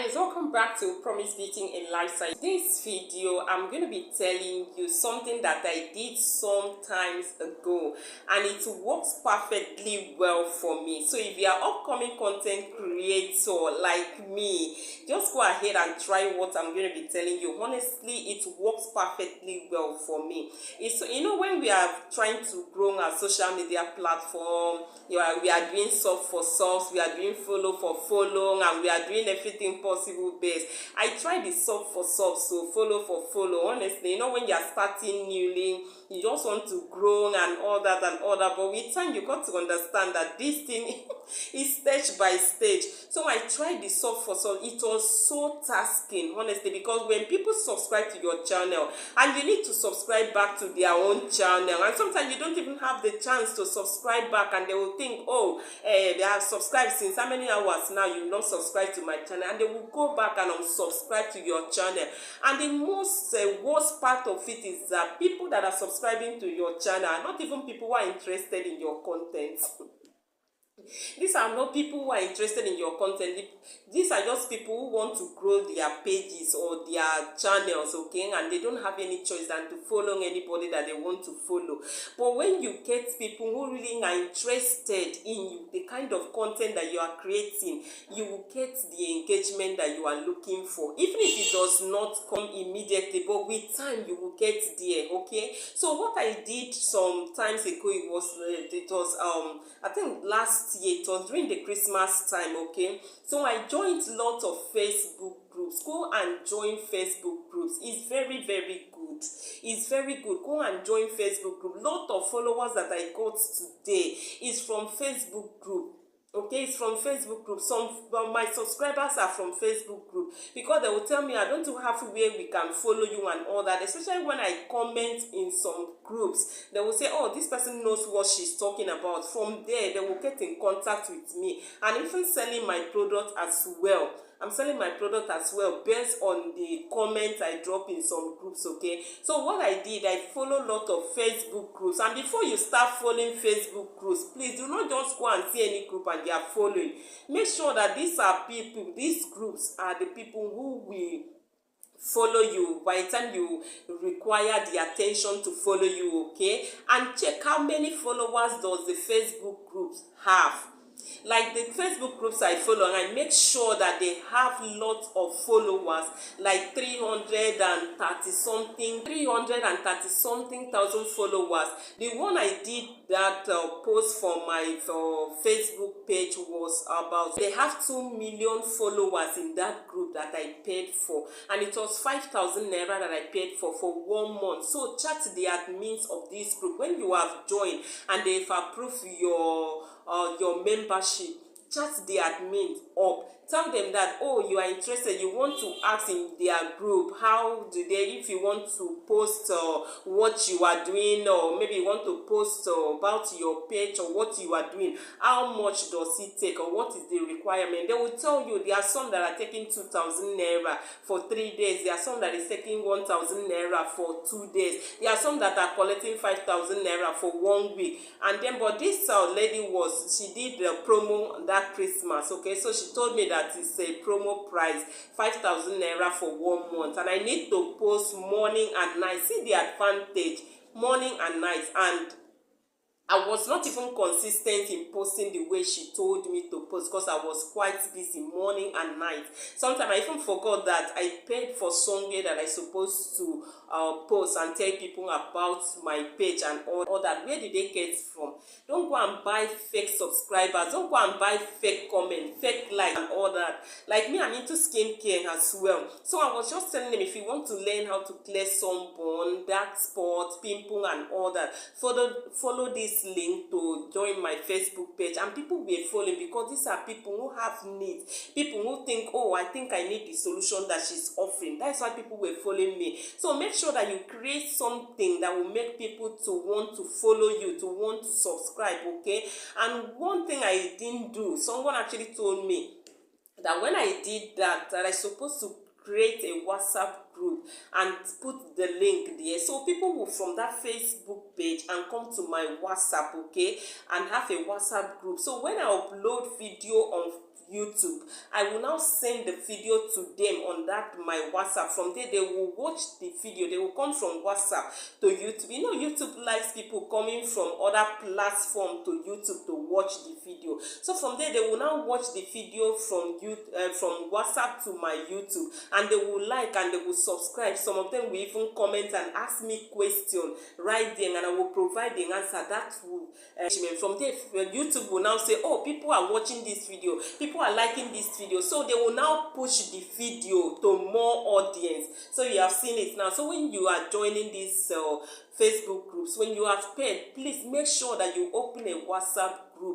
Guys, welcome back to Promise Beating in Lifestyle. In this video, I'm going to be telling you something that I did some times ago and it works perfectly well for me. So if you are upcoming content creator like me, just go ahead and try what I'm going to be telling you. Honestly, it works perfectly well for me. It's, when we are trying to grow our social media platform, we are doing sub for subs, we are doing follow for follow, and we are doing everything possible best. I try the sub for sub, so follow for follow. Honestly, when you are starting newly, you just want to grow and all that, but with time you got to understand that this thing is stage by stage. So I tried the sub for sub. It was so tasking, honestly, because when people subscribe to your channel and you need to subscribe back to their own channel, and sometimes you don't even have the chance to subscribe back, and they will think, oh, they have subscribed since how many hours now, you not subscribe to my channel, and they will go back and unsubscribe to your channel. And the most worst part of it is that people that are subscribing to your channel are not even people who are interested in your content. These are not people who are interested in your content. These are just people who want to grow their pages or their channels, okay? And they don't have any choice than to follow anybody that they want to follow. But when you get people who really are interested in the kind of content that you are creating, you will get the engagement that you are looking for. Even if it does not come immediately, but with time you will get there, okay? So what I did some times ago, it was I think last year, it was during the Christmas time, okay? So I joined lots of Facebook groups. Go and join Facebook groups. It's very, very good. It's very good. Go and join Facebook group. Lot of followers that I got today is from Facebook group. Okay, it's from Facebook group. Some of my subscribers are from Facebook group because they will tell me, I don't have where we can follow you and all that. Especially when I comment in some groups, they will say, oh, this person knows what she's talking about. From there, they will get in contact with me and even selling my product as well. I'm selling my product as well based on the comments I drop in some groups, okay? So what I did, I follow a lot of Facebook groups. And before you start following Facebook groups, please do not just go and see any group and they are following. Make sure that these groups are the people who will follow you by the time you require the attention to follow you, okay? And check how many followers does the Facebook groups have. Like the Facebook groups I follow, and I make sure that they have lots of followers, like 330 something thousand followers. The one I did that post for my Facebook page was about, they have 2 million followers in that group that I paid for, and it was 5,000 naira that I paid for 1 month. So chat the admins of this group when you have joined and they've approved your membership. Chat the admin up. Tell them that, oh, you are interested, you want to ask in their group, how do they, if you want to post what you are doing, or maybe you want to post about your page or what you are doing, how much does it take or what is the requirement? They will tell you. There are some that are taking 2,000 naira for 3 days. There are some that is taking 1,000 naira for 2 days. There are some that are collecting 5,000 naira for 1 week. And then, but this lady she did the promo that Christmas, okay? So she told me that it's a promo price, 5,000 naira for 1 month, and I need to post morning and night. See the advantage, morning and night. And I was not even consistent in posting the way she told me to post because I was quite busy morning and night. Sometimes I even forgot that I paid for somewhere that I supposed to post and tell people about my page and all that. Where did they get it from? Don't go and buy fake subscribers. Don't go and buy fake comments, fake likes and all that. Like me, I'm into skincare as well. So I was just telling them, if you want to learn how to clear sunburn, dark spots, pimple and all that, follow this link to join my Facebook page. And people will follow because these are people who have needs, people who think, oh, I think I need the solution that she's offering. That's why people were following me. So make sure that you create something that will make people to want to follow you, to want to subscribe, okay? And one thing I didn't do, someone actually told me that when I did that, that I supposed to create a WhatsApp group and put the link there, so people will from that Facebook page and come to my WhatsApp, okay, and have a WhatsApp group. So when I upload video on YouTube, I will now send the video to them on that my WhatsApp. From there they will watch the video. They will come from WhatsApp to YouTube. You know, YouTube likes people coming from other platform to YouTube to watch the video. So from there they will now watch the video from from WhatsApp to my YouTube, and they will like and they will subscribe. Some of them will even comment and ask me question right there, and I will provide the answer. That will from there YouTube will now say, oh, people are watching this video, people are liking this video, so they will now push the video to more audience. So you have seen it now. So when you are joining these Facebook groups, when you have paid, please make sure that you open a WhatsApp group.